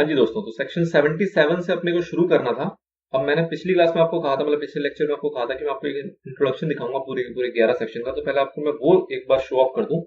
हाँ जी दोस्तों, तो सेक्शन 77 से अपने को शुरू करना था। अब मैंने पिछली क्लास में आपको कहा था, मतलब पिछले लेक्चर में आपको कहा था कि मैं आपको एक इंट्रोडक्शन दिखाऊंगा पूरे के पूरे 11 सेक्शन का। तो पहले आपको मैं वो एक बार शो ऑफ कर दूं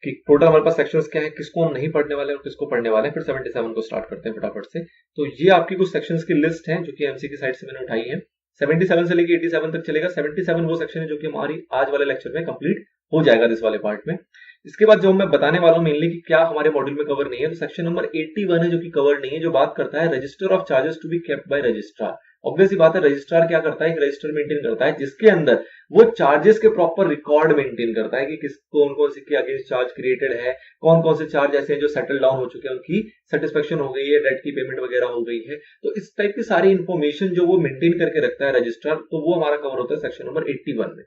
कि टोटल हमारे पास सेक्शंस क्या है, किसको हम नहीं पढ़ने वाले और किसको पढ़ने वाले हैं। फिर 77 को स्टार्ट करते हैं फटाफट से। तो ये आपकी कुछ सेक्शंस की लिस्ट है जो कि एमसी की साइड से मैंने उठाई है। 77 से लेके 87 तक चलेगा। 77 वो सेक्शन है जो कि हमारी आज वाले लेक्चर में कंप्लीट हो जाएगा दिस वाले पार्ट में। इसके बाद जो मैं बताने वाला हूं मेनली कि क्या हमारे मॉड्यूल में कवर नहीं है, तो सेक्शन नंबर 81 है जो कि कवर नहीं है, जो बात करता है register of charges to be kept by registrar. Obvious ही बात है, रजिस्ट्रार क्या करता है, एक रजिस्टर मेंटेन करता है जिसके अंदर वो चार्जेस के प्रॉपर रिकॉर्ड मेंटेन करता है कि किस कौन कौन से के अगेंस्ट चार्ज क्रिएटेड है, कौन कौन से चार्ज ऐसे हैं जो सेटल डाउन हो चुके हैं, उनकी सेटिस्फेक्शन हो गई है, डेट की पेमेंट वगैरह हो गई है। तो इस टाइप की सारी इंफॉर्मेशन जो वो मेंटेन करके रखता है रजिस्ट्रार, तो वो हमारा कवर होता है सेक्शन नंबर 81 में।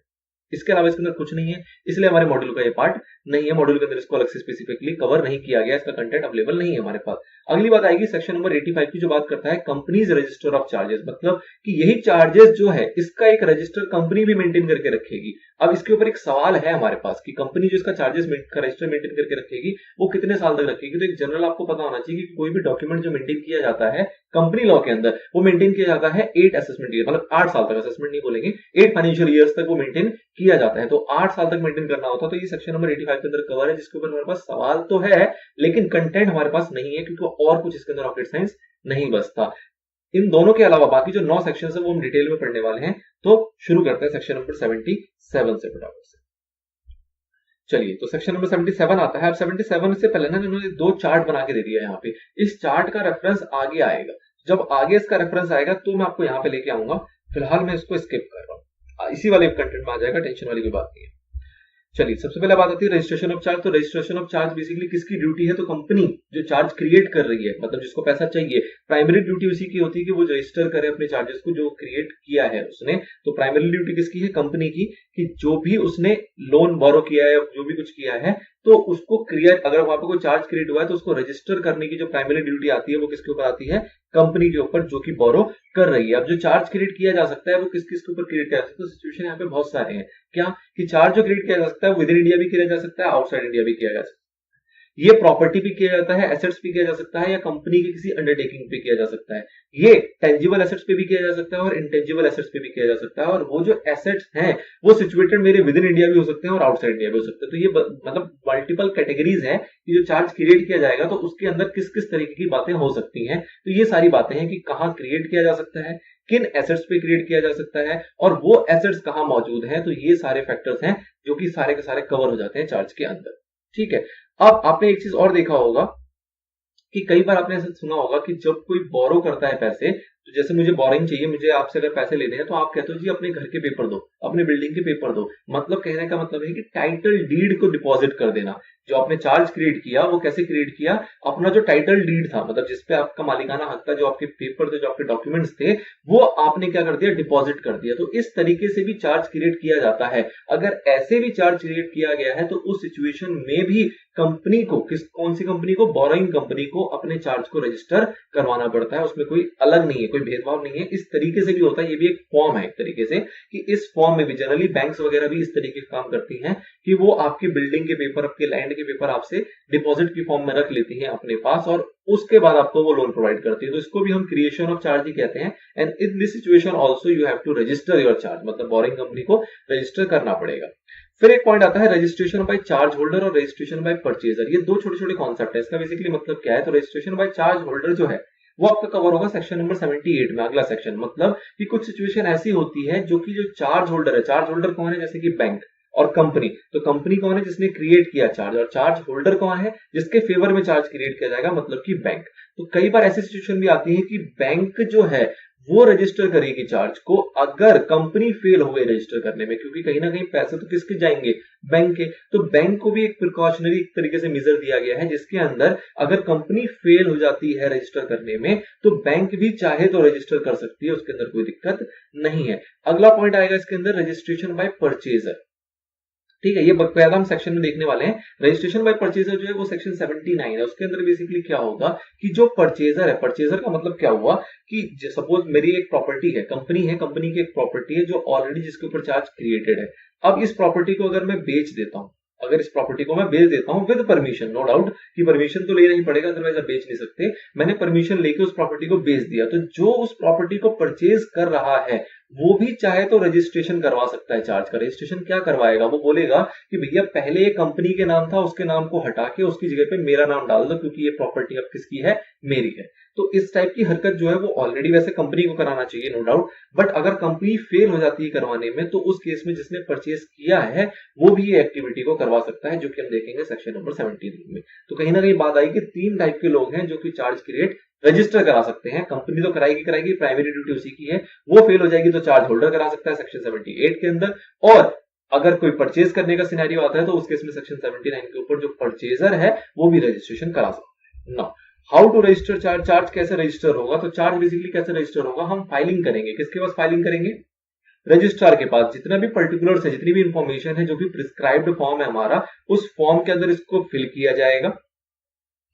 इसके अलावा इसके अंदर कुछ नहीं है, इसलिए हमारे मॉड्यूल का ये पार्ट नहीं है। मॉड्यूल के अंदर इसको अलग से स्पेसिफिकली कवर नहीं किया गया, इसका कंटेंट अवेलेबल नहीं है हमारे पास। अगली बात आएगी सेक्शन नंबर 85 की, जो बात करता है कंपनीज रजिस्टर ऑफ चार्जेस, मतलब कि यही चार्जेस जो है इसका एक रजिस्टर कंपनी भी मेंटेन करके रखेगी। अब इसके ऊपर एक सवाल है हमारे पास कि कंपनी जो इसका चार्जेस का रजिस्टर मेंटेन करके रखेगी वो कितने साल तक रखेगी। तो एक जनरल आपको पता होना चाहिए कि कोई भी डॉक्यूमेंट जो मेंटेन किया जाता है कंपनी लॉ के अंदर, वो मेंटेन किया जाता है 8 असेसमेंट ईयर, मतलब 8 साल तक, असेसमेंट नहीं बोलेंगे, 8 फाइनेंशियल ईयर्स तक वो मेंटेन किया जाता है। तो 8 साल तक मेंटेन करना होता है। तो ये सेक्शन नंबर 85 के अंदर कवर है, जिसके ऊपर हमारे पास सवाल तो है लेकिन कंटेंट हमारे पास नहीं है, क्योंकि और कुछ इसके अंदर रॉकेट साइंस नहीं बसता। इन दोनों के अलावा बाकी जो 9 सेक्शन है वो हम डिटेल में पढ़ने वाले हैं। तो शुरू करते हैं सेक्शन नंबर 77 से फटाफट से। चलिए, तो सेक्शन नंबर 77 आता है। अब 77 से पहले ना इन्होंने 2 चार्ट बना के दे दिया है यहाँ पे। इस चार्ट का रेफरेंस आगे आएगा, जब आगे इसका रेफरेंस आएगा तो मैं आपको यहाँ पे लेके आऊंगा। फिलहाल मैं इसको स्किप कर रहा हूँ, इसी वाले कंटेंट में आ जाएगा, टेंशन वाली कोई बात नहीं है। चलिए, सबसे पहले बात आती है रजिस्ट्रेशन ऑफ चार्ज। तो रजिस्ट्रेशन ऑफ चार्ज बेसिकली किसकी ड्यूटी है, तो कंपनी जो चार्ज क्रिएट कर रही है, मतलब जिसको पैसा चाहिए, प्राइमरी ड्यूटी उसी की होती है कि वो रजिस्टर करे अपने चार्जेस को जो क्रिएट किया है उसने। तो प्राइमरी ड्यूटी किसकी है, कंपनी की, कि जो भी उसने लोन बोरो किया है, जो भी कुछ किया है, तो उसको क्रिएट, अगर वहां पर कोई चार्ज क्रिएट हुआ है तो उसको रजिस्टर करने की जो प्राइमरी ड्यूटी आती है वो किसके ऊपर आती है, कंपनी के ऊपर, जो कि बोरो कर रही है। अब जो चार्ज क्रिएट किया जा सकता है वो किस किस के ऊपर क्रिएट किया जा सकता है, तो सिचुएशन यहाँ पे बहुत सारे हैं। क्या कि चार्ज जो क्रिएट किया जा सकता है विद इन इंडिया भी किया जा सकता है, आउटसाइड इंडिया भी किया जा सकता है। ये प्रॉपर्टी भी किया जाता है, एसेट्स भी किया जा सकता है, या कंपनी के किसी अंडरटेकिंग पे किया जा सकता है। ये टेंजिबल एसेट्स पे भी किया जा सकता है और इंटेंजिबल एसेट्स पे भी किया जा सकता है। और वो जो एसेट्स हैं वो सिचुएटेड मेरे विद इन इंडिया भी हो सकते हैं और आउटसाइड इंडिया भी हो सकते हैं। तो ये मतलब मल्टीपल कैटेगरीज है कि जो चार्ज क्रिएट किया जाएगा तो उसके अंदर किस किस तरीके की बातें हो सकती हैं। तो ये सारी बातें हैं कि कहाँ क्रिएट किया जा सकता है, किन एसेट्स पे क्रिएट किया जा सकता है, और वो एसेट्स कहाँ मौजूद हैं। तो ये सारे फैक्टर्स हैं जो कि सारे के सारे कवर हो जाते हैं चार्ज के अंदर। ठीक है। अब आपने एक चीज और देखा होगा कि कई बार आपने ऐसा सुना होगा कि जब कोई बोरो करता है पैसे, तो जैसे मुझे बोरिंग चाहिए, मुझे आपसे अगर पैसे लेने हैं तो आप कहते हो जी अपने घर के पेपर दो, अपने बिल्डिंग के पेपर दो। मतलब कहने का मतलब है कि टाइटल डीड को डिपॉजिट कर देना। जो आपने चार्ज क्रिएट किया वो कैसे क्रिएट किया, अपना जो टाइटल डीड था, मतलब जिसपे आपका मालिकाना हक था, जो आपके पेपर थे, जो आपके डॉक्यूमेंट्स थे, वो आपने क्या कर दिया, डिपॉजिट कर दिया। तो इस तरीके से भी चार्ज क्रिएट किया जाता है। अगर ऐसे भी चार्ज क्रिएट किया गया है तो उस सिचुएशन में भी कंपनी को, कौन सी कंपनी को, बोरोइंग कंपनी को अपने चार्ज को रजिस्टर करवाना पड़ता है। उसमें कोई अलग नहीं है, कोई भेदभाव नहीं है। इस तरीके से भी होता है, ये भी एक फॉर्म है एक तरीके से, कि इस फॉर्म में भी जनरली बैंक्स वगैरह भी इस तरीके का काम करती हैं कि वो आपकी बिल्डिंग के पेपर, आपके लैंड के पेपर आपसे डिपॉजिट की फॉर्म में रख लेती हैं अपने पास, और उसके बाद आपको वो लोन प्रोवाइड करती है। तो इसको भी हम क्रिएशन ऑफ चार्ज ही कहते हैं। And in this situation also you have to register your charge, मतलब बोरिंग कंपनी को रजिस्टर करना पड़ेगा। फिर एक पॉइंट आता है रजिस्ट्रेशन बाय चार्ज होल्डर और रजिस्ट्रेशन बाय परचेजर। ये दो छोटे छोटे कॉन्सेप्ट है। इसका बेसिकली मतलब क्या है, तो रजिस्ट्रेशन बाय चार्ज होल्डर जो है वो आपका कवर होगा सेक्शन नंबर 78 में, अगला सेक्शन। मतलब कि कुछ सिचुएशन ऐसी होती है जो कि जो चार्ज होल्डर है, चार्ज होल्डर कौन है, जैसे कि बैंक और कंपनी। तो कंपनी कौन है, जिसने क्रिएट किया चार्ज, और चार्ज होल्डर कौन है, जिसके फेवर में चार्ज क्रिएट किया जाएगा, मतलब कि बैंक। तो कई बार ऐसी सिचुएशन भी आती है कि बैंक जो है वो रजिस्टर करेगी चार्ज को, अगर कंपनी फेल हो गई रजिस्टर करने में, क्योंकि कहीं ना कहीं पैसे तो किसके जाएंगे, बैंक के। तो बैंक को भी एक प्रिकॉशनरी तरीके से मेजर दिया गया है, जिसके अंदर अगर कंपनी फेल हो जाती है रजिस्टर करने में तो बैंक भी चाहे तो रजिस्टर कर सकती है, उसके अंदर कोई दिक्कत नहीं है। अगला पॉइंट आएगा इसके अंदर रजिस्ट्रेशन बाय परचेजर। ठीक है, ये पहला हम सेक्शन में देखने वाले हैं। रजिस्ट्रेशन बाय परचेजर जो है वो सेक्शन 79 है। उसके अंदर बेसिकली क्या होगा कि जो परचेजर है, परचेजर का मतलब क्या हुआ कि सपोज मेरी एक प्रॉपर्टी है, कंपनी की एक प्रॉपर्टी है जो ऑलरेडी जिसके ऊपर चार्ज क्रिएटेड है। अब इस प्रॉपर्टी को अगर मैं बेच देता हूं, अगर इस प्रॉपर्टी को मैं बेच देता हूं विद परमिशन, नो डाउट कि परमिशन तो लेना ही पड़ेगा, अदरवाइज आप बेच नहीं सकते, मैंने परमिशन लेके उस प्रॉपर्टी को बेच दिया, तो जो उस प्रॉपर्टी को परचेज कर रहा है वो भी चाहे तो रजिस्ट्रेशन करवा सकता है चार्ज का। रजिस्ट्रेशन क्या करवाएगा, वो बोलेगा कि भैया पहले ये कंपनी के नाम था, उसके नाम को हटा के उसकी जगह पे मेरा नाम डाल दो, क्योंकि ये प्रॉपर्टी अब किसकी है, मेरी है। तो इस टाइप की हरकत जो है वो ऑलरेडी वैसे कंपनी को कराना चाहिए, नो डाउट, बट अगर कंपनी फेल हो जाती है करवाने में, तो उस केस में जिसने परचेज किया है वो भी ये एक्टिविटी को करवा सकता है, जो कि हम देखेंगे सेक्शन नंबर 17 में। तो कहीं ना कहीं बात आई कि 3 टाइप के लोग हैं जो कि चार्ज की रेट रजिस्टर करा सकते हैं। कंपनी तो कराएगी, प्राइमरी ड्यूटी उसी की है, वो फेल हो जाएगी तो चार्ज होल्डर करा सकता है सेक्शन 78 के अंदर। और अगर कोई परचेज करने का सिनेरियो आता है तो उस केस में सेक्शन 79 के ऊपर जो परचेजर है वो भी रजिस्ट्रेशन करा सकता है। Now how to register charge, charge कैसे रजिस्टर होगा, तो चार्ज बेसिकली कैसे रजिस्टर होगा, हम फाइलिंग करेंगे, किसके पास फाइलिंग करेंगे, रजिस्ट्रार के पास। जितना भी पर्टिकुलर्स है, जितनी भी इंफॉर्मेशन है, जो भी प्रिस्क्राइब्ड फॉर्म है हमारा, उस फॉर्म के अंदर इसको फिल किया जाएगा,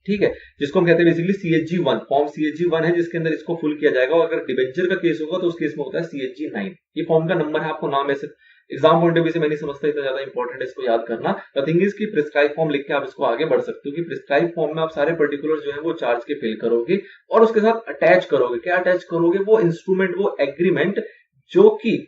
ठीक है, जिसको हम कहते हैं बेसिकली CHG1, फॉर्म CHG1 है जिसके अंदर इसको फुल किया जाएगा। और अगर डिबेंचर का केस होगा तो उस केस में होता है CHG9। ये फॉर्म का नंबर है, आपको नाम ऐसे एग्जाम पॉइंट ऑफ व्यू से मैं नहीं समझता इतना ज्यादा इंपॉर्टेंट है इसको याद करना। द थिंग इज कि प्रिस्क्राइब फॉर्म लिख के आप इसको आगे बढ़ सकते हो कि प्रिस्क्राइब फॉर्म में आप सारे पर्टिकुलर जो है वो चार्ज के फिल करोगे और उसके साथ अटैच करोगे। क्या अटैच करोगे, वो इंस्ट्रूमेंट, वो एग्रीमेंट जो कि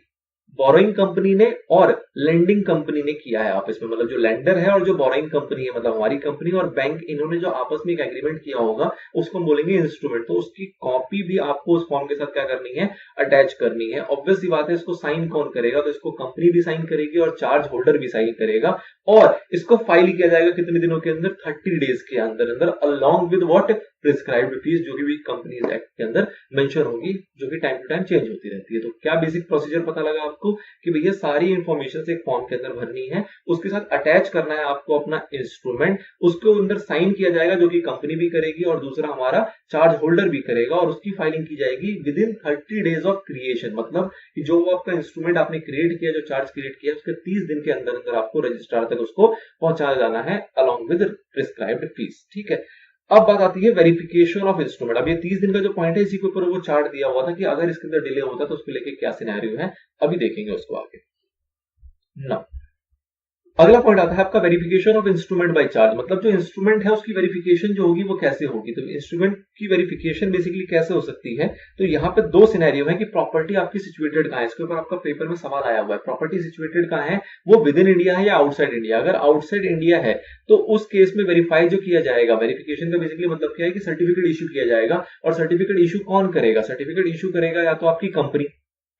बोरोइंग कंपनी ने और लेंडिंग कंपनी ने किया है आपस में, मतलब जो लेंडर है और जो बोरोइंग कंपनी है, मतलब हमारी कंपनी और बैंक, इन्होंने जो आपस में एक एग्रीमेंट किया होगा उसको हम बोलेंगे इंस्ट्रूमेंट। तो उसकी कॉपी भी आपको उस फॉर्म के साथ क्या करनी है, अटैच करनी है। ऑब्वियस सी बात है, इसको साइन कौन करेगा, तो इसको कंपनी भी साइन करेगी और चार्ज होल्डर भी साइन करेगा और इसको फाइल किया जाएगा कितने दिनों के अंदर, 30 डेज के अंदर अंदर, along with what, prescribed fees, जो कि भी कंपनीज एक्ट के अंदर मेंशन होगी, जो कि टाइम टू टाइम चेंज होती रहती है। तो क्या बेसिक प्रोसीजर पता लगा आपको कि भैया सारी इंफॉर्मेशन एक फॉर्म के अंदर भरनी है, उसके साथ अटैच करना है आपको अपना इंस्ट्रूमेंट, उसके अंदर साइन किया जाएगा जो कि कंपनी भी करेगी और दूसरा हमारा चार्ज होल्डर भी करेगा और उसकी फाइलिंग की जाएगी with in 30 days of creation. मतलब कि जो वो आपका इंस्ट्रूमेंट आपने क्रिएट किया, जो चार्ज क्रिएट किया, उसके 30 दिन के अंदर अंदर आपको रजिस्ट्रार तक उसको पहुंचाया जाना है अलोंग विद प्रिस्क्राइब्ड फीस, ठीक है। अब बात आती है वेरिफिकेशन ऑफ इंस्ट्रूमेंट। अब ये 30 दिन का जो पॉइंट है, इसी के ऊपर वो चार्ट दिया हुआ था कि अगर इसके अंदर डिले होता तो उसको लेके क्या सिनेरियो है, अभी देखेंगे उसको आगे ना। अगला पॉइंट आता है आपका verification of instrument by charge. मतलब जो इंस्ट्रूमेंट है उसकी वेरिफिकेशन जो होगी वो कैसे होगी, तो इंस्ट्रूमेंट की वेरिफिकेशन बेसिकली कैसे हो सकती है, तो यहाँ पे 2 सिनेरियो है कि प्रॉपर्टी आपकी सिचुएटेड कहां है। इसके ऊपर आपका पेपर में सवाल आया हुआ है, प्रॉपर्टी सिचुएटेड कहां है, वो विद इन इंडिया है या आउटसाइड इंडिया। अगर आउटसाइड इंडिया है तो उस केस में वेरीफाई जो किया जाएगा, वेरिफिकेशन का बेसिकली मतलब क्या है कि सर्टिफिकेट इशू किया जाएगा। और सर्टिफिकेट इशू कौन करेगा, सर्टिफिकेट इशू करेगा या तो आपकी कंपनी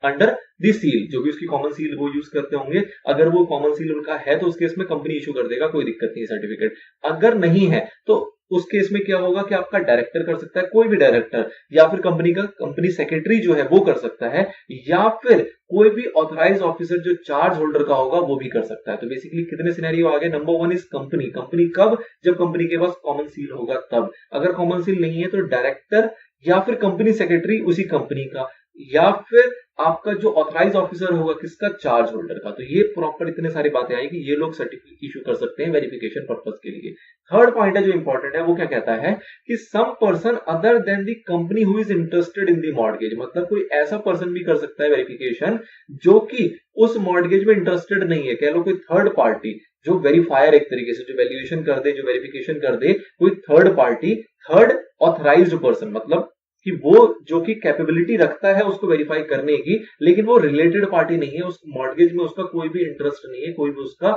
अंडर दी सील, जो भी उसकी कॉमन सील वो यूज करते होंगे। अगर वो कॉमन सील उनका है तो उस केस में कंपनी इशू कर देगा, कोई दिक्कत नहीं है सर्टिफिकेट। अगर नहीं है तो उस केस में क्या होगा कि आपका डायरेक्टर कर सकता है, कोई भी डायरेक्टर, या फिर कंपनी का कंपनी सेक्रेटरी जो है वो कर सकता है, या फिर कोई भी ऑथराइज ऑफिसर जो चार्ज होल्डर का होगा वो भी कर सकता है। तो बेसिकली कितने सिनेरियो आ गए, नंबर 1 इज कंपनी। कंपनी कब, जब कंपनी के पास कॉमन सील होगा तब। अगर कॉमन सील नहीं है तो डायरेक्टर या फिर कंपनी सेक्रेटरी उसी कंपनी का, या फिर आपका जो ऑथराइज ऑफिसर होगा किसका, चार्ज होल्डर का। तो ये प्रॉपर इतने सारी बातें आई कि ये लोग सर्टिफिकेट इशू कर सकते हैं वेरिफिकेशन पर्पस के लिए। थर्ड पॉइंट है जो इंपॉर्टेंट है, वो क्या कहता है कि some person other than the company who is interested in the mortgage. मतलब कोई ऐसा पर्सन भी कर सकता है वेरिफिकेशन जो कि उस मॉर्गेज में इंटरेस्टेड नहीं है। कह लो कोई थर्ड पार्टी जो वेरीफायर, एक तरीके से जो वैल्यूएशन कर दे, जो वेरिफिकेशन कर दे, कोई third party, third authorised person, मतलब कि वो जो कि कैपेबिलिटी रखता है उसको वेरीफाई करने की, लेकिन वो रिलेटेड पार्टी नहीं है, उस मॉर्गेज में उसका कोई भी इंटरेस्ट नहीं है, कोई भी उसका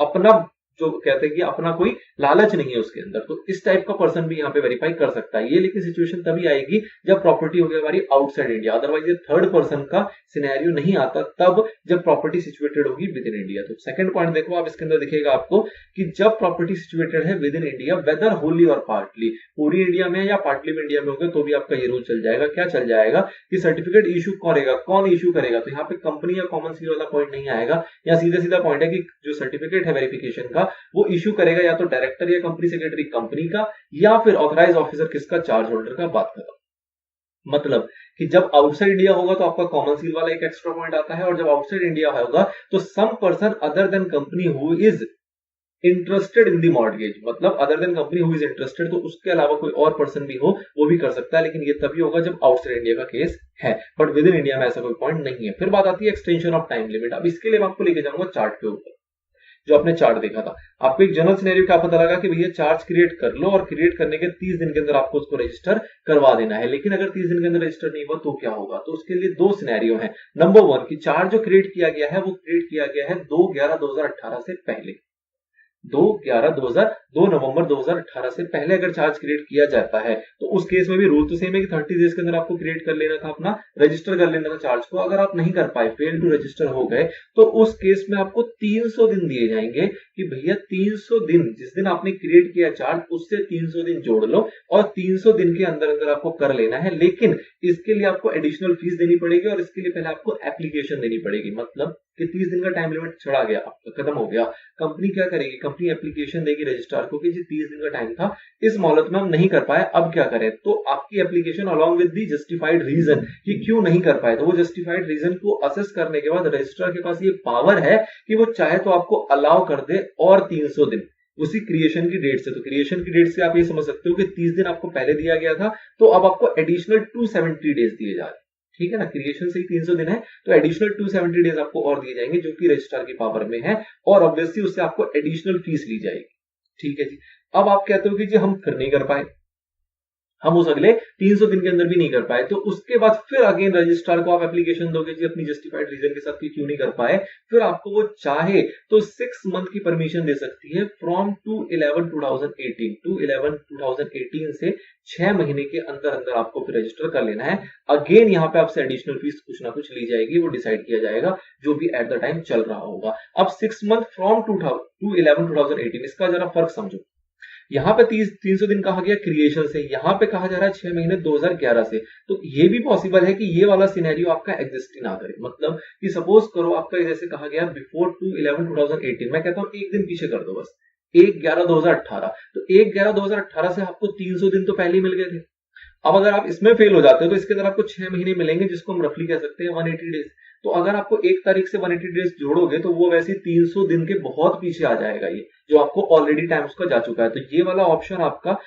अपना जो कहते हैं कि अपना कोई लालच नहीं है उसके अंदर। तो इस टाइप का पर्सन भी यहाँ पे वेरीफाई कर सकता है। ये लेकिन सिचुएशन तभी आएगी जब प्रॉपर्टी होगी हमारी आउटसाइड इंडिया, अदरवाइज ये थर्ड पर्सन का सिनेरियो नहीं आता तब जब प्रॉपर्टी सिचुएटेड होगी विद इन इंडिया। तो सेकंड पॉइंट देखो आप, इसके अंदर दिखेगा आपको कि जब प्रॉपर्टी सिचुएटेड है within India, whether wholly और पार्टली, पूरी इंडिया में या पार्टली में इंडिया में होगा तो भी आपका ये रूल चल जाएगा। क्या चल जाएगा कि सर्टिफिकेट इशू करेगा, कौन इशू करेगा, तो यहाँ पे कंपनी या कॉमन सील वाला पॉइंट नहीं आएगा। यहाँ सीधा सीधा पॉइंट है कि जो सर्टिफिकेट है वेरिफिकेशन का वो इशू करेगा या तो डायरेक्टर या कंपनी सेक्रेटरी कंपनी का, या फिर ऑथराइज ऑफिसर किसका, चार्ज होल्डर का। बात करो मतलब कि जब आउटसाइड इंडिया होगा तो आपका कॉमन सील वाला एक एक्स्ट्रा पॉइंट आता है, और जब आउटसाइड इंडिया होगा तो some person other than company who is interested in the mortgage, मतलब other than company who is interested, तो उसके अलावा कोई और पर्सन भी हो वो भी कर सकता है, लेकिन ये तभी होगा जब आउटसाइड इंडिया का केस है, बट विद इन इंडिया में ऐसा कोई पॉइंट नहीं है। फिर बात आती है एक्सटेंशन ऑफ टाइम लिमिट। अब इसके लिए मैं आपको लेके जाऊंगा चार्ट के ऊपर। जो आपने चार्ट देखा था। आपको एक जनरल सिनेरियो क्या पता लगा कि भैया चार्ज क्रिएट कर लो और क्रिएट करने के 30 दिन के अंदर आपको उसको रजिस्टर करवा देना है। लेकिन अगर 30 दिन के अंदर रजिस्टर नहीं हुआ तो क्या होगा? तो उसके लिए दो सिनेरियो है। नंबर 1 कि चार्ज जो क्रिएट किया गया है वो क्रिएट किया गया है 2/11/2018 से पहले। 2 नवंबर 2018 से पहले अगर चार्ज क्रिएट किया जाता है तो उस केस में भी रूल तो सेम है कि 30 डेज के अंदर आपको क्रिएट कर लेना था, अपना रजिस्टर कर लेना था चार्ज को। अगर आप नहीं कर पाए, फेल टू रजिस्टर हो गए, तो उस केस में आपको 300 दिन दिए जाएंगे कि भैया 300 दिन, जिस दिन आपने क्रिएट किया चार्ज उससे 300 दिन जोड़ लो और 300 दिन के अंदर अंदर आपको कर लेना है। लेकिन इसके लिए आपको एडिशनल फीस देनी पड़ेगी और इसके लिए पहले आपको एप्लीकेशन देनी पड़ेगी। मतलब कि 30 दिन का टाइम लिमिट चढ़ा गया, खत्म हो गया, कंपनी क्या करेगी? कंपनी एप्लीकेशन देगी रजिस्ट्रार को कि जी 30 दिन का टाइम था, इस मोहलत में हम नहीं कर पाए, अब क्या करें? तो आपकी application along with the justified reason कि क्यों नहीं कर पाए, तो वो जस्टिफाइड रीजन को असेस करने के बाद रजिस्ट्रार के पास ये पावर है कि वो चाहे तो आपको अलाउ कर दे और 300 दिन उसी क्रिएशन की डेट से। तो क्रिएशन की डेट से आप ये समझ सकते हो कि 30 दिन आपको पहले दिया गया था, तो अब आपको एडिशनल 270 डेज दिए जा रहे हैं। ठीक है ना, क्रिएशन से ही 300 दिन है तो एडिशनल 270 डेज आपको और दिए जाएंगे जो कि रजिस्ट्रार की पावर में है और ऑब्वियसली उससे आपको एडिशनल फीस ली जाएगी। ठीक है जी। अब आप कहते हो कि जी हम फिर नहीं कर पाए, हम उस अगले 300 दिन के अंदर भी नहीं कर पाए, तो उसके बाद फिर अगेन रजिस्ट्रार को आप एप्लीकेशन दोगे जी अपनी जस्टिफाइड रीजन के साथ कि क्यों नहीं कर पाए। फिर आपको वो चाहे तो 6 मंथ की परमिशन दे सकती है फ्रॉम 2/11/2018 2/11/2018 से 6 महीने के अंदर अंदर आपको फिर रजिस्टर कर लेना है। अगेन यहाँ पे आपसे एडिशनल फीस कुछ ना कुछ ली जाएगी, वो डिसाइड किया जाएगा जो भी एट द टाइम चल रहा होगा। अब 6 मंथ फ्रॉम 2/11/2018, इसका जरा फर्क समझो। यहाँ पे 300 दिन कहा गया क्रिएशन से, यहाँ पे कहा जा रहा है 6 महीने 2011 से। तो ये भी पॉसिबल है कि ये वाला सिनेरियो आपका एग्जिस्ट ही ना करे। मतलब कि सपोज करो आपका जैसे कहा गया बिफोर 2/11/2018, मैं कहता हूँ एक दिन पीछे कर दो बस, 1/11/2018। तो 1/11/2018 से आपको 300 दिन तो पहले ही मिल गए थे। अब अगर आप इसमें फेल हो जाते हो तो इसके अंदर आपको 6 महीने मिलेंगे जिसको हम रफली कह सकते हैं 180 डेज। तो अगर आपको 1 तारीख से 180 डेज जोड़ोगे तो वो वैसे 300 दिन के बहुत पीछे आ जाएगा, ये जो आपको ऑलरेडी टाइम उसका जा चुका है। तो ये वाला ऑप्शन आपका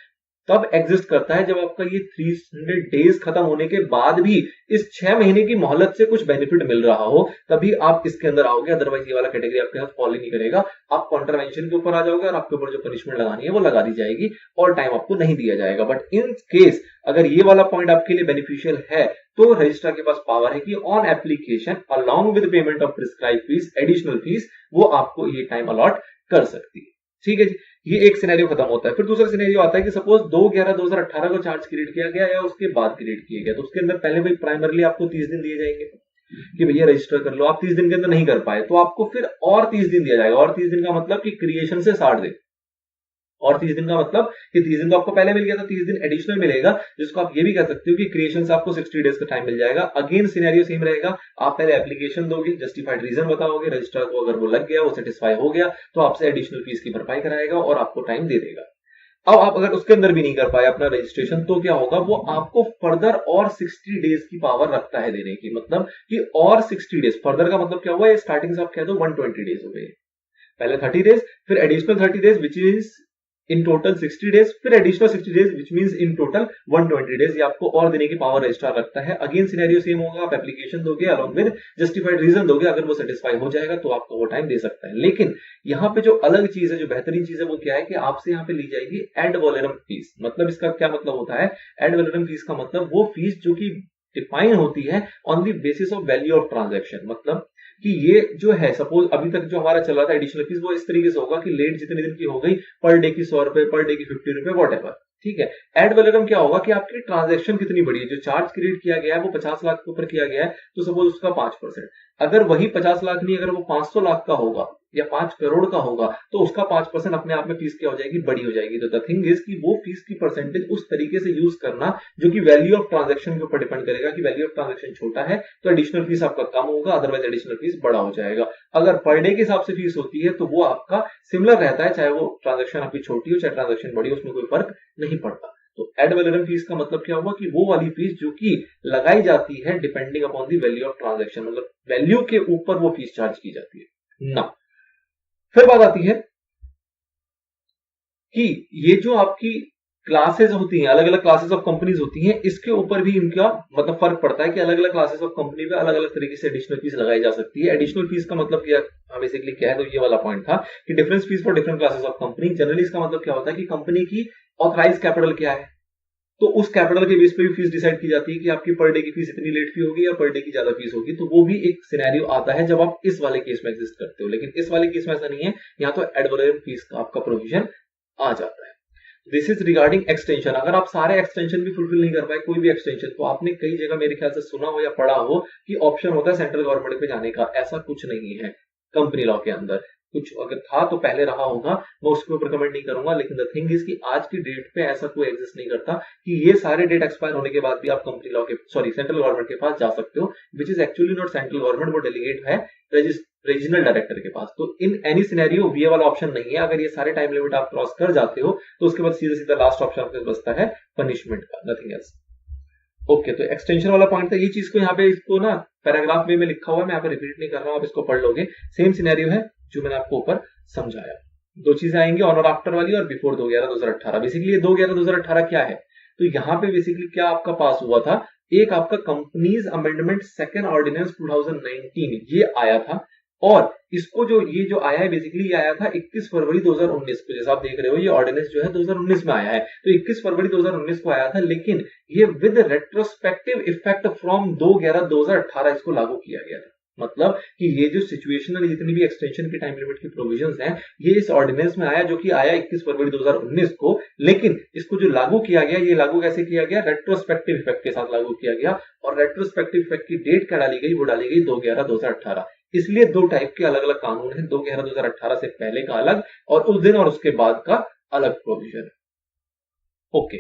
तब एग्जिस्ट करता है जब आपका ये 300 डेज खत्म होने के बाद भी इस 6 महीने की मोहलत से कुछ बेनिफिट मिल रहा हो, तभी आप इसके अंदर आओगे। अदरवाइज ये वाला कैटेगरी आपके साथ फॉलो नहीं करेगा, आप कॉन्ट्रावेंशन के ऊपर आ जाओगे और आपके ऊपर जो पनिशमेंट लगानी है वो लगा दी जाएगी और टाइम आपको नहीं दिया जाएगा। बट इन केस अगर ये वाला पॉइंट आपके लिए बेनिफिशियल है तो रजिस्ट्रार के पास पावर है कि on application along with payment of prescribe fees, additional fees, वो आपको ये टाइम अलॉट कर सकती है। ठीक है जी, ये एक सिनेरियो खत्म होता है। फिर दूसरा सिनेरियो आता है कि सपोज 2/11/2018 को चार्ज क्रिएट किया गया या उसके बाद क्रिएट किया गया, तो उसके अंदर पहले भाई प्राइमरली आपको 30 दिन दिए जाएंगे कि भैया रजिस्टर कर लो। आप 30 दिन के अंदर नहीं कर पाए तो आपको फिर और 30 दिन दिया जाएगा। और 30 दिन का मतलब कि क्रिएशन से 60 दिन, और 30 दिन का मतलब कि 30 दिन तो आपको पहले मिल गया था, 30 दिन एडिशनल मिलेगा, जिसको आप ये भी कह सकते हो कि क्रिएशन से आपको 60 डेज का टाइम मिल जाएगा। अगेन सिनेरियो सेम रहेगा, आप पहले एप्लीकेशन दोगे, जस्टिफाइड रीजन बताओगे, रजिस्ट्रार को अगर वो लग गया, वो सेटिस्फाई हो गया, तो आपसे एडिशनल फीस की भरपाई कराएगा और आपको टाइम दे देगा। अब आप अगर उसके अंदर भी नहीं कर पाए अपना रजिस्ट्रेशन, तो क्या होगा? वो आपको फर्दर और 60 डेज की पावर रखता है देने की। मतलब कि और 60 डेज फर्दर का मतलब क्या हुआ? ये स्टार्टिंग से आप कह दो 120 डेज हो गए, पहले 30 डेज, फिर additional 30 days which is in total 60 days, फिर additional 60 days which means in total 120 days. ये आपको और देने की पावर रजिस्ट्रार रखता है। अगेन सिनेरियो सेम होगा, आप एप्लीकेशन दोगे अलॉन्ग विद जस्टिफाइड रीजन दोगे, अगर वो सेटिस्फाई हो जाएगा तो आपको वो टाइम दे सकता है। लेकिन यहाँ पे जो अलग चीज है, जो बेहतरीन चीज है, वो क्या है कि आपसे यहाँ पे ली जाएगी एड वैलोरम फीस। मतलब इसका क्या मतलब होता है? एड वैलोरम फीस का मतलब वो फीस जो कि डिफाइन होती है on the basis of value of transaction. मतलब कि ये जो है, सपोज अभी तक जो हमारा चल रहा था एडिशनल फीस, वो इस तरीके से होगा कि लेट जितने दिन की हो गई, पर डे की 100 रुपए, पर डे की 50 रुपए, वॉट एवर। ठीक है। एड वैलोरम क्या होगा कि आपकी ट्रांजैक्शन कितनी बड़ी है। जो चार्ज क्रिएट किया गया है वो 50 लाख के ऊपर किया गया है, तो सपोज उसका 5%, अगर वही 50 लाख नहीं, अगर वो 500 लाख का होगा या 5 करोड़ का होगा, तो उसका 5% अपने आप में फीस क्या हो जाएगी? बड़ी हो जाएगी। तो द थिंग इज कि वो फीस की परसेंटेज उस तरीके से यूज करना जो कि वैल्यू ऑफ ट्रांजैक्शन के ऊपर डिपेंड करेगा कि वैल्यू ऑफ ट्रांजैक्शन छोटा है तो एडिशनल फीस आपका कम होगा, अदरवाइज एडिशनल फीस बड़ा हो जाएगा। अगर पर डे के हिसाब से फीस होती है तो वो आपका सिमिलर रहता है, चाहे वो ट्रांजैक्शन आपकी छोटी हो चाहे ट्रांजैक्शन बड़ी हो, उसमें कोई फर्क नहीं पड़ता। तो एड वैलोरम फीस का मतलब क्या हुआ कि वो वाली फीस जो कि लगाई जाती है depending upon the value of transaction, मतलब वैल्यू के ऊपर वो फीस चार्ज की जाती है ना। फिर बात आती है कि ये जो आपकी क्लासेस होती हैं, अलग अलग क्लासेस ऑफ कंपनीज होती हैं, इसके ऊपर भी इनका मतलब फर्क पड़ता है कि अलग अलग क्लासेस ऑफ कंपनी पे अलग अलग तरीके से एडिशनल फीस लगाई जा सकती है। एडिशनल फीस का मतलब क्या बेसिकली क्या है, तो ये वाला पॉइंट था कि difference fees for different classes of company. Generally इसका मतलब क्या होता है कि कंपनी की ऑथराइज कैपिटल क्या है, तो उस कैपिटल के बेस पे भी फीस डिसाइड की जाती है कि आपकी पर डे की फीस इतनी लेट फी होगी या पर डे की ज्यादा फीस होगी। तो वो भी एक सिनेरियो आता है जब आप इस वाले केस में एग्जिस्ट करते हो, लेकिन इस वाले केस में ऐसा नहीं है, यहाँ तो एड वैलोरम फीस का आपका प्रोविजन आ जाता है। This is regarding extension. अगर आप सारे एक्सटेंशन भी फुलफिल नहीं कर पाए, कोई भी एक्सटेंशन, तो आपने कई जगह मेरे ख्याल से सुना हो या पढ़ा हो कि ऑप्शन होता है सेंट्रल गवर्नमेंट पे जाने का। ऐसा कुछ नहीं है कंपनी लॉ के अंदर। कुछ अगर था तो पहले रहा होगा, मैं उसके ऊपर कमेंट नहीं करूंगा, लेकिन द थिंग इज कि आज की डेट पे ऐसा कोई एग्जिस्ट नहीं करता कि ये सारे डेट एक्सपायर होने के बाद भी आप कंपनी लॉ के सेंट्रल गवर्नमेंट के पास जा सकते हो, which is actually not central government, वो डेलीगेट है रीजनल डायरेक्टर के पास। तो इन एनी सिनेरियो ये वाला ऑप्शन नहीं है। अगर ये सारे टाइम लिमिट आप क्रॉस कर जाते हो तो उसके बाद सीधा सीधा लास्ट ऑप्शन आपके बचता है पनिशमेंट का, नथिंग एल्स। ओके, तो एक्सटेंशन वाला पॉइंट था। ये चीज को यहाँ पे इसको ना पैराग्राफ में लिखा हुआ है, मैं यहाँ पे रिपीट नहीं कर रहा हूँ, आप इसको पढ़ लोगे। सेम सिनेरियो है जो मैंने आपको ऊपर समझाया। दो चीजें आएंगी, ऑन और आफ्टर वाली और बिफोर 2/11/2018। बेसिकली ये 2/11/2018 क्या है, तो यहाँ पे बेसिकली क्या आपका पास हुआ था, एक आपका कंपनीज अमेंडमेंट सेकेंड ऑर्डिनेंस 2019 ये आया था, और इसको ये जो आया है बेसिकली ये आया था 21 फरवरी 2019 को। जैसा आप देख रहे हो ये ऑर्डिनेंस जो है 2019 में आया है, तो 21 फरवरी 2019 को आया था, लेकिन ये विद रेट्रोस्पेक्टिव इफेक्ट फ्रॉम 2/11/2018 इसको लागू किया गया था। मतलब कि ये जो सिचुएशनल जितनी भी एक्सटेंशन के टाइम लिमिट की प्रोविजंस हैं, ये इस ऑर्डिनेंस में आया, जो कि आया 21 फरवरी 2019 को, लेकिन इसको जो लागू किया गया, ये लागू कैसे किया गया, रेट्रोस्पेक्टिव इफेक्ट के साथ लागू किया गया। और रेट्रोस्पेक्टिव इफेक्ट की डेट क्या डाली गई, वो डाली गई 2/11/2018। इसलिए दो टाइप के अलग अलग कानून है, 2/11/2018 से पहले का अलग और उस दिन और उसके बाद का अलग provision. Okay,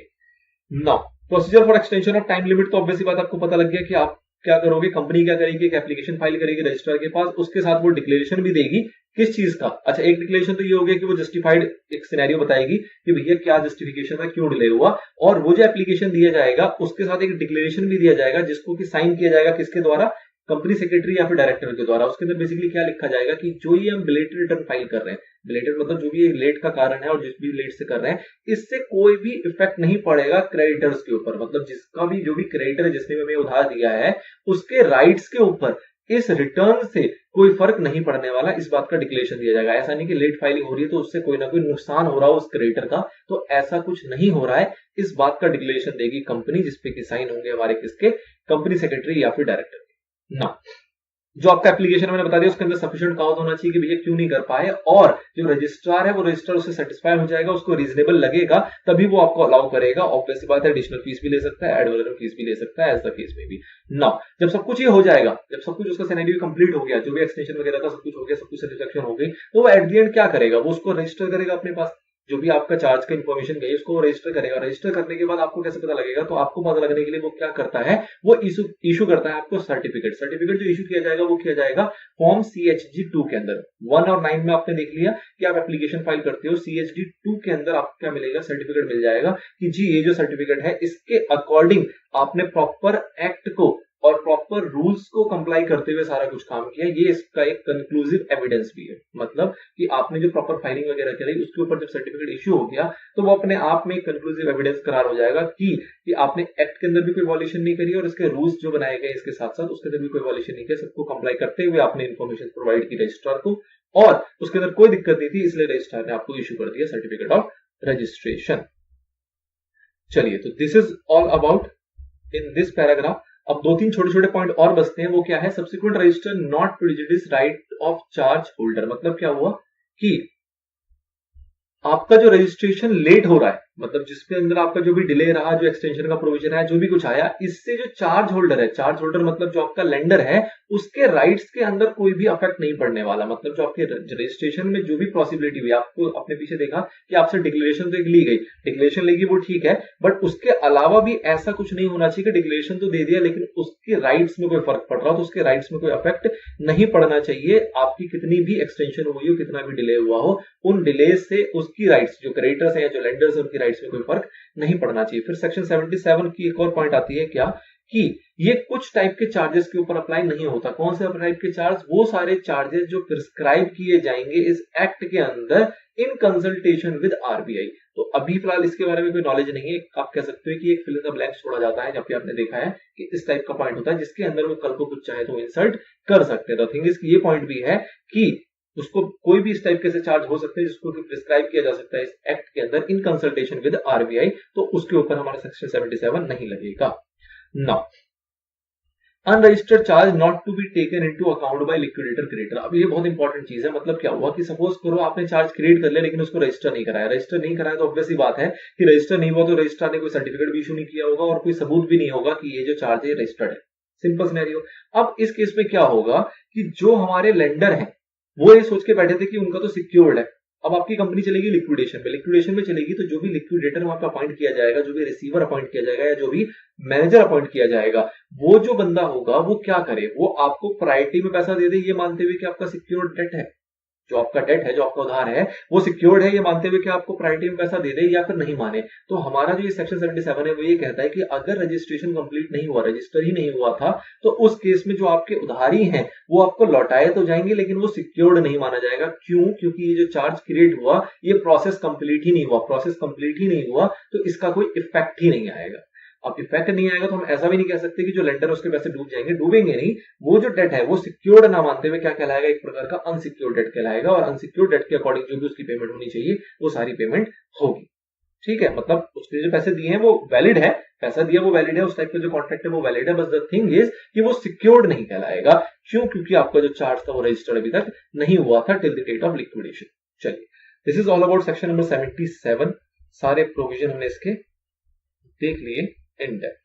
now procedure for extension of time limit. तो ऑब्वियसली बात आपको पता लग गया कि आप क्या करोगे, कंपनी क्या करेगी, एक एप्लीकेशन फाइल करेगी रजिस्ट्रार के पास, उसके साथ वो डिक्लेरेशन भी देगी किस चीज का। अच्छा, एक डिक्लेरेशन तो ये हो गया कि वो जस्टिफाइड एक सिनेरियो बताएगी कि भैया क्या जस्टिफिकेशन था, क्यों डिले हुआ, और वो जो एप्लीकेशन दिया जाएगा उसके साथ एक डिक्लेरेशन भी दिया जाएगा जिसको कि साइन किया जाएगा किसके द्वारा, कंपनी सेक्रेटरी या फिर डायरेक्टर के द्वारा। उसके अंदर बेसिकली क्या लिखा जाएगा कि जो ये हम बिलेटेड रिटर्न फाइल कर रहे हैं, बिलेटेड मतलब जो भी लेट का कारण है और जिस भी लेट से कर रहे हैं, इससे कोई भी इफेक्ट नहीं पड़ेगा क्रेडिटर्स के ऊपर। मतलब जिसका भी जो भी क्रेडिटर है जिसने हमें उधार दिया है, उसके राइट्स के ऊपर इस रिटर्न से कोई फर्क नहीं पड़ने वाला, इस बात का डिक्लेरेशन दिया जाएगा। ऐसा नहीं कि लेट फाइलिंग हो रही है तो उससे कोई ना कोई नुकसान हो रहा हो उस क्रेडिटर का, तो ऐसा कुछ नहीं हो रहा है। इस बात का डिक्लेरेशन देगी कंपनी, जिसपे कि साइन होंगे हमारे किसके, कंपनी सेक्रेटरी या फिर डायरेक्टर के। ना जो आपका एप्लीकेशन मैंने बता दिया उसके अंदर सफिशिएंट काउज होना चाहिए कि भैया क्यों नहीं कर पाए, और जो रजिस्ट्रार है वो रजिस्ट्रार उससे सेटिस्फाई हो जाएगा, उसको रीजनेबल लगेगा, तभी वो आपको अलाउ करेगा। ऑब्वियसली बात है, एडिशनल फीस भी ले सकता है, एड वैलोरम फीस भी ले सकता है, एज द केस में भी। नाउ जब सब कुछ ये हो जाएगा, जब सब कुछ उसका सिनेरियो कंप्लीट हो गया, जो भी एक्सटेंशन वगैरह था सब कुछ हो गया, सब कुछ सेटिस्फैक्शन हो गई, तो वो एट द एंड क्या करेगा, वो उसको रजिस्टर करेगा अपने पास, जो भी आपका चार्ज का इन्फॉर्मेशन गई उसको रजिस्टर करेगा। रजिस्टर करने के बाद आपको कैसे पता लगेगा, तो आपको पता लगने के लिए वो क्या करता है, वो इशू करता है आपको सर्टिफिकेट। सर्टिफिकेट जो इशू किया जाएगा वो किया जाएगा फॉर्म CHG-2 के अंदर। 1 और 9 में आपने देख लिया कि आप एप्लीकेशन फाइल करते हो, CHG-2 के अंदर आपको क्या मिलेगा, सर्टिफिकेट मिल जाएगा कि जी ये जो सर्टिफिकेट है इसके अकॉर्डिंग आपने प्रॉपर एक्ट को और प्रॉपर रूल्स को कंप्लाई करते हुए सारा कुछ काम किया। ये इसका एक कंक्लूसिव एविडेंस भी है, मतलब कि आपने जो प्रॉपर फाइलिंग वगैरह करी उसके ऊपर जब सर्टिफिकेट इश्यू हो गया तो वो अपने आप में एक कंक्लूसिव एविडेंस करार हो जाएगा कि आपने एक्ट के अंदर भी कोई वॉल्यूशन नहीं करी और इसके रूल्स जो बनाए गए इसके साथ साथ उसके अंदर भी कोई वॉल्यूशन नहीं किया। सबको कंप्लाई करते हुए आपने इन्फॉर्मेशन प्रोवाइड की रजिस्ट्रार को, और उसके अंदर कोई दिक्कत नहीं थी, इसलिए रजिस्ट्रार ने आपको इश्यू कर दिया सर्टिफिकेट ऑफ रजिस्ट्रेशन। चलिए, तो this is all about in this paragraph. अब 2-3 छोटे-छोटे पॉइंट और बचते हैं, वो क्या है, subsequent register not prejudice right of charge holder. मतलब क्या हुआ कि आपका जो रजिस्ट्रेशन लेट हो रहा है, मतलब जिसके अंदर आपका जो भी डिले रहा, जो एक्सटेंशन का प्रोविजन है, जो भी कुछ आया, इससे जो चार्ज होल्डर है, चार्ज होल्डर मतलब जो आपका लेंडर है, उसके राइट्स के अंदर कोई भी अफेक्ट नहीं पड़ने वाला। मतलब जो आपके रजिस्ट्रेशन में जो भी पॉसिबिलिटी हुई, आपको अपने पीछे देखा कि आपसे डिक्लेरेशन तो एक ली गई, डिक्लेरेशन लेगी वो ठीक है, बट उसके अलावा भी ऐसा कुछ नहीं होना चाहिए कि डिक्लेरेशन तो दे दिया लेकिन उसके राइट्स में कोई फर्क पड़ रहा हो, तो उसके राइट्स में कोई अफेक्ट नहीं पड़ना चाहिए। आपकी कितनी भी एक्सटेंशन हुई हो, कितना भी डिले हुआ हो, उन डिले से उसकी राइट्स, जो क्रेडिटर्स है या जो लेंडर्स है, उनकी राइट्स में कोई फर्क नहीं पड़ना चाहिए। फिर सेक्शन 77 की एक और पॉइंट आती है क्या, कि ये कुछ टाइप के चार्जेस के ऊपर अप्लाई नहीं होता। कौन से टाइप के चार्ज, वो सारे चार्जेस जो प्रिस्क्राइब किए जाएंगे इस एक्ट के अंदर इन कंसल्टेशन विद RBI। तो अभी फिलहाल इसके बारे में कोई नॉलेज नहीं है। आप कह सकते हो कि एक फिल इन द ब्लैंक्स छोड़ा जाता है, जब भी आपने देखा है कि इस टाइप का पॉइंट होता है जिसके अंदर वो कल को कुछ चाहे तो इंसर्ट कर सकते हैं। तो थिंग ये पॉइंट भी है कि उसको कोई भी इस टाइप के से चार्ज हो सकते हैं जिसको कि प्रिस्क्राइब किया जा सकता है इस एक्ट के अंदर इन कंसल्टेशन विद आरबीआई, तो उसके ऊपर हमारा सेक्शन 77 नहीं लगेगा। Now unregistered charge not to be taken into account by liquidator creator. अब ये बहुत इंपॉर्टेंट चीज है। मतलब क्या हुआ कि सपोज करो आपने चार्ज क्रिएट कर लिया लेकिन उसको रजिस्टर नहीं कराया। रजिस्टर नहीं कराया तो ऑब्वियस सी बात है कि रजिस्टर नहीं हुआ तो रजिस्ट्रार ने कोई सर्टिफिकेट भी इशू नहीं किया होगा और कोई सबूत भी नहीं होगा कि ये जो चार्ज है रजिस्टर्ड है। Simple scenario. अब इस केस में क्या होगा कि जो हमारे लेंडर हैं वो ये सोच के बैठे थे कि उनका तो सिक्योर्ड है। अब आपकी कंपनी चलेगी लिक्विडेशन में चलेगी, तो जो भी लिक्विडेटर वहां पे अपॉइंट किया जाएगा, जो भी रिसीवर अपॉइंट किया जाएगा या जो भी मैनेजर अपॉइंट किया जाएगा, वो जो बंदा होगा वो क्या करे, वो आपको प्रायोरिटी में पैसा दे दे ये मानते हुए कि आपका सिक्योर्ड डेट है, जो आपका डेट है, जो आपका उधार है वो सिक्योर्ड है ये मानते हुए कि आपको प्रायोरिटी में पैसा दे दे या फिर नहीं माने। तो हमारा जो ये सेक्शन 77 है वो ये कहता है कि अगर रजिस्ट्रेशन कंप्लीट नहीं हुआ, रजिस्टर ही नहीं हुआ था, तो उस केस में जो आपके उधारी हैं वो आपको लौटाए तो जाएंगे लेकिन वो सिक्योर्ड नहीं माना जाएगा। क्यों? क्योंकि ये जो चार्ज क्रिएट हुआ ये प्रोसेस कंप्लीट ही नहीं हुआ। प्रोसेस कंप्लीट ही नहीं हुआ तो इसका कोई इफेक्ट ही नहीं आएगा। अब इफेक्ट नहीं आएगा तो हम ऐसा भी नहीं कह सकते कि जो लेंडर उसके पैसे डूब जाएंगे, डूबेंगे नहीं। वो जो डेट है वो सिक्योर्ड ना मानते हुए क्या कहलाएगा, एक प्रकार का अनसिक्योर्ड डेट कहलाएगा, और अनसिक्योर्ड डेट के अकॉर्डिंग जो भी उसकी पेमेंट होनी चाहिए वो सारी पेमेंट होगी। ठीक है, मतलब उसने जो पैसे दिए हैं वो वैलिड है, पैसा दिया वो वैलिड है, उस टाइप का जो कॉन्ट्रैक्ट है वो वैलिड है, बस द थिंग इज कि वो सिक्योर्ड नहीं कहलाएगा। क्यों? क्योंकि आपका जो चार्ज था वो रजिस्टर्ड अभी तक नहीं हुआ था till the date of liquidation. चलिए, this is all about section number 77। सारे प्रोविजन हमने इसके देख लिए इन डेप्थ।